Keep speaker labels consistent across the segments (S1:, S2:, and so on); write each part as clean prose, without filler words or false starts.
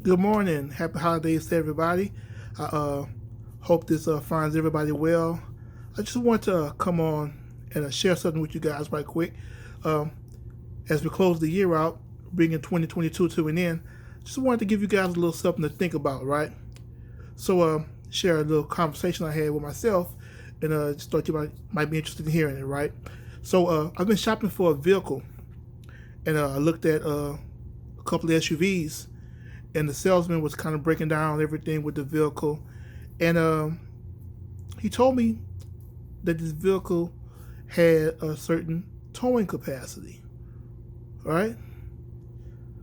S1: Good morning. Happy holidays to everybody. I hope this finds everybody well. I just want to come on and share something with you guys right quick. Um, as we close the year out, bringing 2022 to an end, just wanted to give you guys a little something to think about, right? So, share a little conversation I had with myself, and just thought you might be interested in hearing it, right? So, I've been shopping for a vehicle, and I looked at a couple of SUVs, and the salesman was kind of breaking down everything with the vehicle, and he told me that this vehicle had a certain towing capacity, right?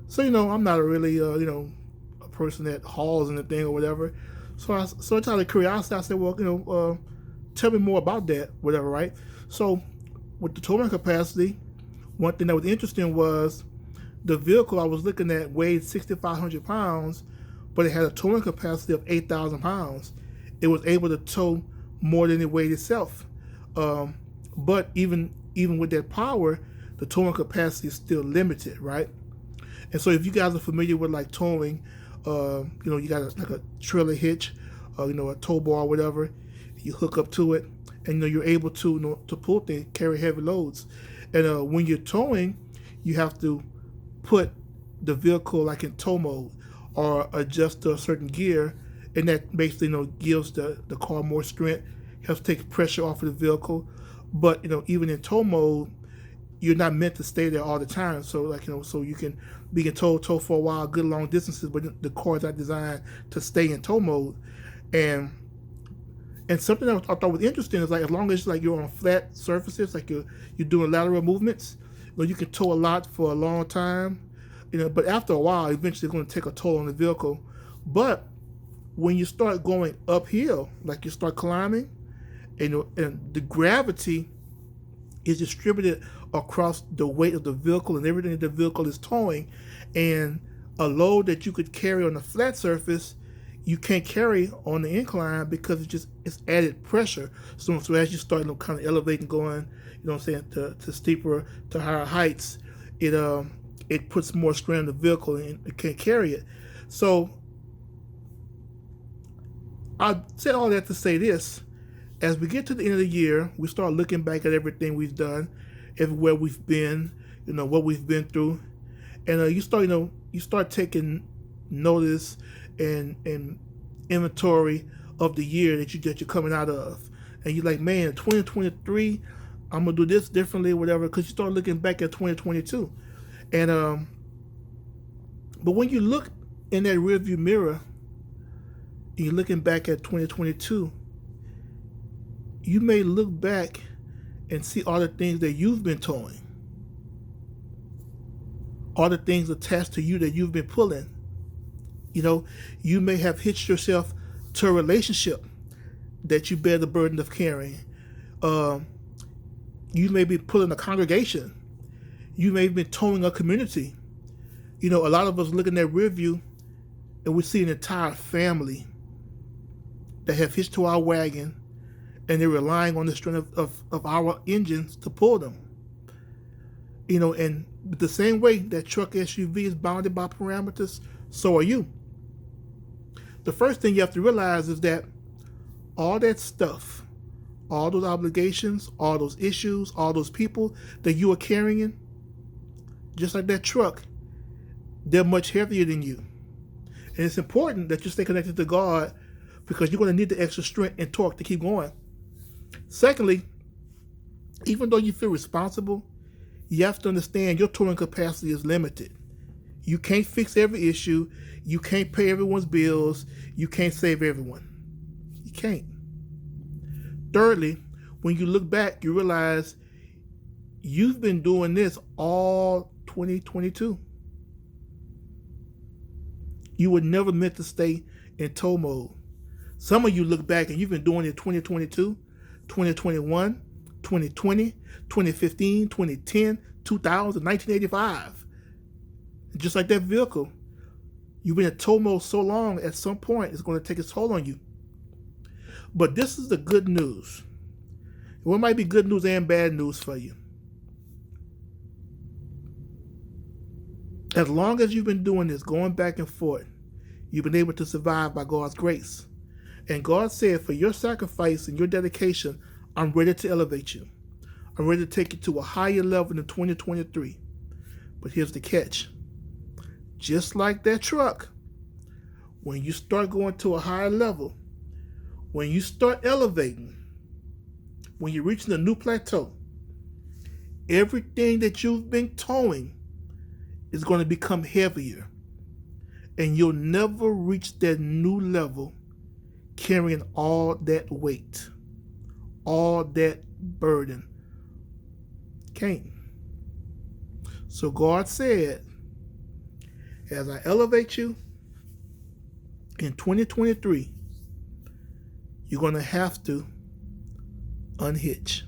S1: So I'm not a really a person that hauls anything or whatever. So out of curiosity, I said, well, tell me more about that, whatever, right? So with the towing capacity, one thing that was interesting was the vehicle I was looking at weighed 6,500 pounds, but it had a towing capacity of 8,000 pounds. It was able to tow more than it weighed itself. Um, but even with that power, the towing capacity is still limited, right? And so if you guys are familiar with like towing, you got like a trailer hitch, a tow bar, or whatever. You hook up to it, and you're able to to pull things, carry heavy loads. And when you're towing, you have to put the vehicle like in tow mode or adjust to a certain gear, and that basically gives the car more strength, helps take pressure off of the vehicle. But even in tow mode, you're not meant to stay there all the time. So so you can be in tow for a while, good long distances, but the car is not designed to stay in tow mode. And something that I thought was interesting is like as long as like you're on flat surfaces, like you're doing lateral movements, you can tow a lot for a long time. But after a while, eventually it's going to take a toll on the vehicle. But when you start going uphill, like you start climbing, and the gravity is distributed across the weight of the vehicle and everything that the vehicle is towing, and a load that you could carry on a flat surface you can't carry on the incline because it's added pressure. So as you start kind of elevating, going, what I'm saying, to steeper, to higher heights, it puts more strain on the vehicle and it can't carry it. So I said all that to say this: as we get to the end of the year, we start looking back at everything we've done, everywhere we've been, what we've been through, and you start taking notice and inventory of the year that you're coming out of, and you're like, man, 2023, I'm gonna do this differently, whatever, because you start looking back at 2022, and but when you look in that rearview mirror, and you're looking back at 2022, you may look back and see all the things that you've been towing, all the things attached to you that you've been pulling. You may have hitched yourself to a relationship that you bear the burden of carrying. Um, you may be pulling a congregation. You may have been towing a community. A lot of us look in that rear view and we see an entire family that have hitched to our wagon, and they're relying on the strength of our engines to pull them. And the same way that truck SUV is bounded by parameters, so are you. The first thing you have to realize is that all that stuff, all those obligations, all those issues, all those people that you are carrying, just like that truck, they're much heavier than you. And it's important that you stay connected to God because you're going to need the extra strength and torque to keep going. Secondly, even though you feel responsible, you have to understand your towing capacity is limited. You can't fix every issue. You can't pay everyone's bills. You can't save everyone. You can't. Thirdly, when you look back, you realize you've been doing this all 2022. You were never meant to stay in tow mode. Some of you look back and you've been doing it 2022, 2021, 2020, 2015, 2010, 2000, 1985. Just like that vehicle, you've been in tow mode so long, at some point it's going to take its toll on you. But this is the good news. Well, it might be good news and bad news for you. As long as you've been doing this, going back and forth, You've been able to survive by God's grace. And God said, for your sacrifice and your dedication, I'm ready to elevate you. I'm ready to take you to a higher level in 2023. But here's the catch. Just like that truck, when you start going to a higher level, when you start elevating, when you're reaching a new plateau, everything that you've been towing is going to become heavier. And you'll never reach that new level carrying all that weight, all that burden. Can't. So God said, as I elevate you in 2023, you're going to have to unhitch.